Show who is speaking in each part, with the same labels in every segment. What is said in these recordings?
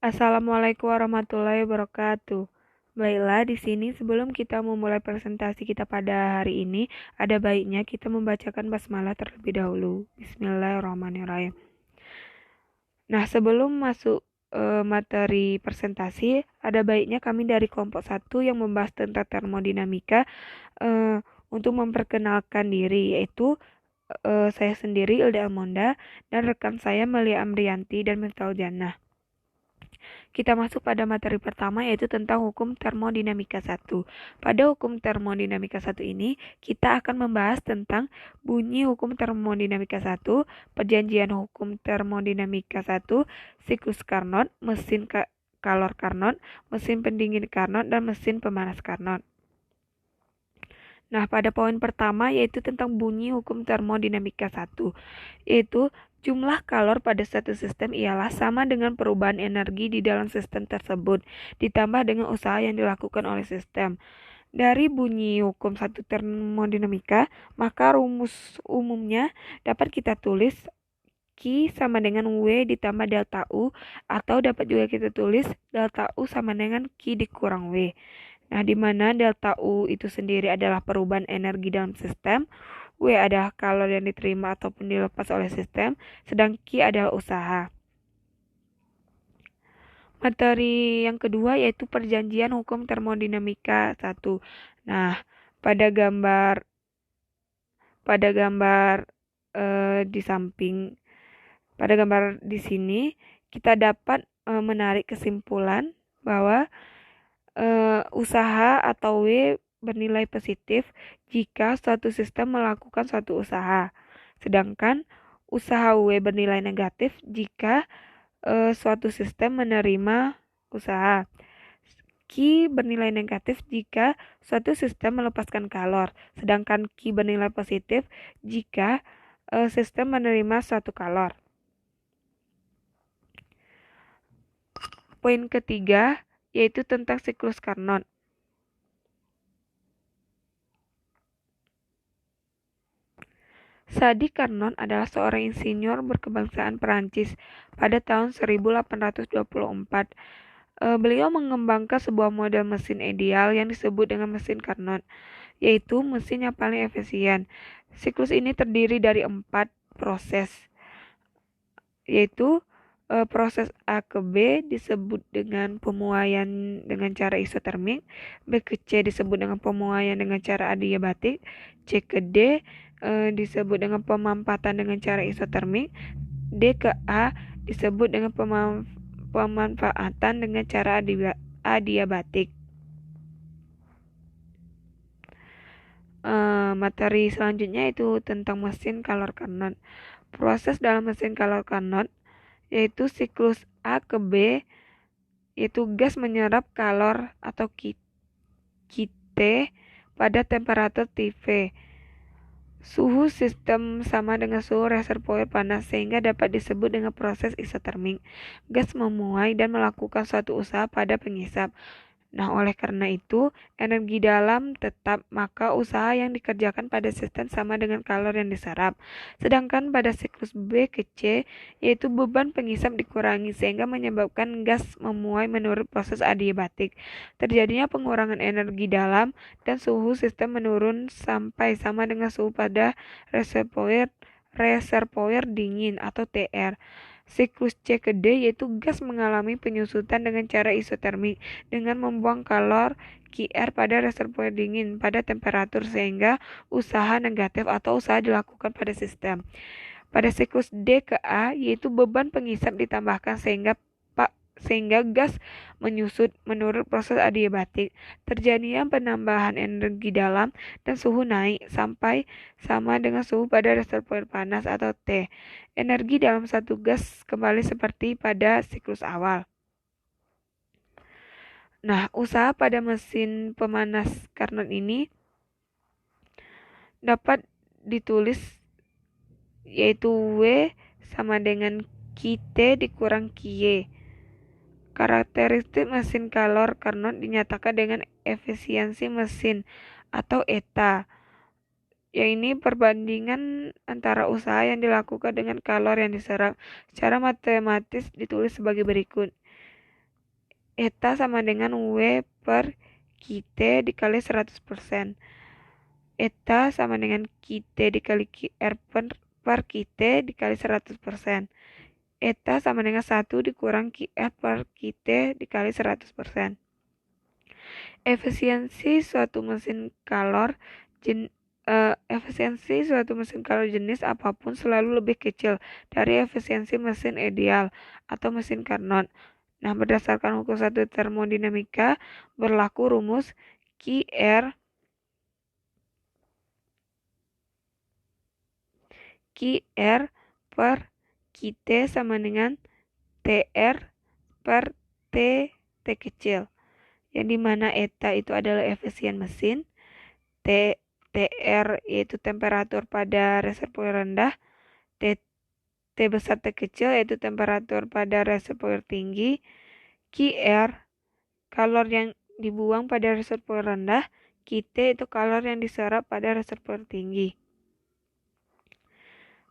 Speaker 1: Assalamualaikum warahmatullahi wabarakatuh. Baiklah, di sini sebelum kita memulai presentasi kita pada hari ini, ada baiknya kita membacakan basmalah terlebih dahulu. Bismillahirrahmanirrahim. Nah, sebelum masuk materi presentasi, ada baiknya kami dari kelompok 1 yang membahas tentang termodinamika untuk memperkenalkan diri, yaitu saya sendiri Ilda Almonda dan rekan saya Melia Amrianti dan Miftahul Jannah. Kita masuk pada materi pertama yaitu tentang hukum termodinamika 1. Pada hukum termodinamika 1 ini, kita akan membahas tentang bunyi hukum termodinamika 1, perjanjian hukum termodinamika 1, siklus Carnot, mesin kalor Carnot, mesin pendingin Carnot, dan mesin pemanas Carnot. Nah, pada poin pertama yaitu tentang bunyi hukum termodinamika 1, yaitu jumlah kalor pada satu sistem ialah sama dengan perubahan energi di dalam sistem tersebut, ditambah dengan usaha yang dilakukan oleh sistem. Dari bunyi hukum 1 termodinamika, maka rumus umumnya dapat kita tulis Q sama dengan W ditambah delta U, atau dapat juga kita tulis delta U sama dengan Q dikurang W. Nah, di mana delta U itu sendiri adalah perubahan energi dalam sistem, W adalah kalor yang diterima ataupun dilepas oleh sistem, sedang Q adalah usaha. Materi yang kedua yaitu perjanjian hukum termodinamika 1. Nah, pada gambar di samping, pada gambar di sini kita dapat menarik kesimpulan bahwa usaha atau W bernilai positif jika suatu sistem melakukan suatu usaha, sedangkan usaha W bernilai negatif jika suatu sistem menerima usaha. Q bernilai negatif jika suatu sistem melepaskan kalor, sedangkan Q bernilai positif jika sistem menerima suatu kalor. Poin ketiga yaitu tentang siklus Carnot. Sadi Carnot adalah seorang insinyur berkebangsaan Perancis pada tahun 1824. Beliau mengembangkan sebuah model mesin ideal yang disebut dengan mesin Carnot, yaitu mesin yang paling efisien. Siklus ini terdiri dari 4 proses, yaitu proses A ke B disebut dengan pemuaian dengan cara isotermik, B ke C disebut dengan pemuaian dengan cara adiabatik, C ke D disebut dengan pemampatan dengan cara isotermik, D ke A disebut dengan pemanfaatan dengan cara adiabatik. Materi selanjutnya itu tentang mesin kalor Carnot. Proses dalam mesin kalor Carnot yaitu siklus A ke B, yaitu gas menyerap kalor atau QT pada temperatur Tv. Suhu sistem sama dengan suhu reservoir panas sehingga dapat disebut dengan proses isotermik. Gas memuai dan melakukan suatu usaha pada pengisap. Nah, oleh karena itu, energi dalam tetap, maka usaha yang dikerjakan pada sistem sama dengan kalor yang diserap. Sedangkan pada siklus B ke C, yaitu beban pengisap dikurangi sehingga menyebabkan gas memuai menurut proses adiabatik. Terjadinya pengurangan energi dalam dan suhu sistem menurun sampai sama dengan suhu pada reservoir dingin atau TR. Siklus C ke D yaitu gas mengalami penyusutan dengan cara isotermik dengan membuang kalor Qr pada reservoir dingin pada temperatur sehingga usaha negatif atau usaha dilakukan pada sistem. Pada siklus D ke A yaitu beban pengisap ditambahkan sehingga gas menyusut menurut proses adiabatik. Terjadinya penambahan energi dalam dan suhu naik sampai sama dengan suhu pada reservoir panas atau T. Energi dalam satu gas kembali seperti pada siklus awal. Nah, usaha pada mesin pemanas Carnot ini dapat ditulis yaitu W sama dengan QT dikurang QY. Karakteristik mesin kalor Carnot dinyatakan dengan efisiensi mesin atau ETA. Yang ini perbandingan antara usaha yang dilakukan dengan kalor yang diserap. Secara matematis ditulis sebagai berikut. Eta sama dengan W per QT dikali 100%. Eta sama dengan QT dikali QR per QT dikali 100%. Eta sama dengan 1 dikurang QR per QT dikali 100%. Efisiensi suatu mesin kalor jenis apapun selalu lebih kecil dari efisiensi mesin ideal atau mesin Carnot. Nah, berdasarkan hukum 1 termodinamika berlaku rumus QR per QT sama dengan TR per T kecil, yang dimana eta itu adalah efisien mesin, TR yaitu temperatur pada reservoir rendah, T besar T kecil yaitu temperatur pada reservoir tinggi, QR kalor yang dibuang pada reservoir rendah, QT itu kalor yang diserap pada reservoir tinggi.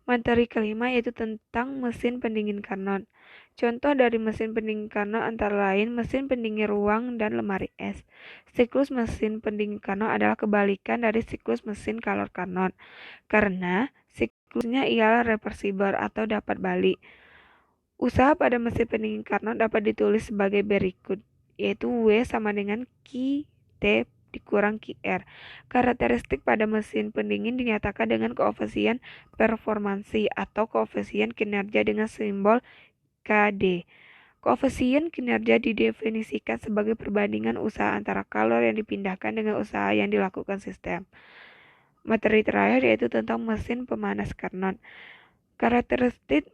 Speaker 1: Materi kelima yaitu tentang mesin pendingin Carnot. Contoh dari mesin pendingin Carnot antara lain mesin pendingin ruang dan lemari es. Siklus mesin pendingin Carnot adalah kebalikan dari siklus mesin kalor Carnot, karena siklusnya ialah reversibel atau dapat balik. Usaha pada mesin pendingin Carnot dapat ditulis sebagai berikut, yaitu W sama dengan QT dikurang QR. Karakteristik pada mesin pendingin dinyatakan dengan koefisien performansi atau koefisien kinerja dengan simbol KD. Koefisien kinerja didefinisikan sebagai perbandingan usaha antara kalor yang dipindahkan dengan usaha yang dilakukan sistem. Materi terakhir yaitu tentang mesin pemanas Carnot. Karakteristik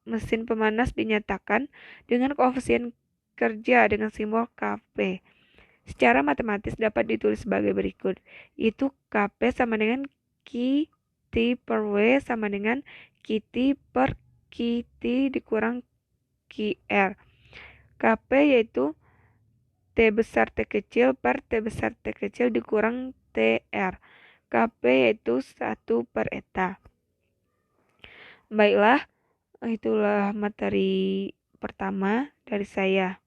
Speaker 1: mesin pemanas dinyatakan dengan koefisien kerja dengan simbol Kp. Secara matematis dapat ditulis sebagai berikut, yaitu Kp sama dengan QT per W sama dengan QT per QT dikurang QR. Kp yaitu T besar T kecil per T besar T kecil dikurang TR. Kp yaitu 1 per eta. Baiklah, itulah materi pertama dari saya.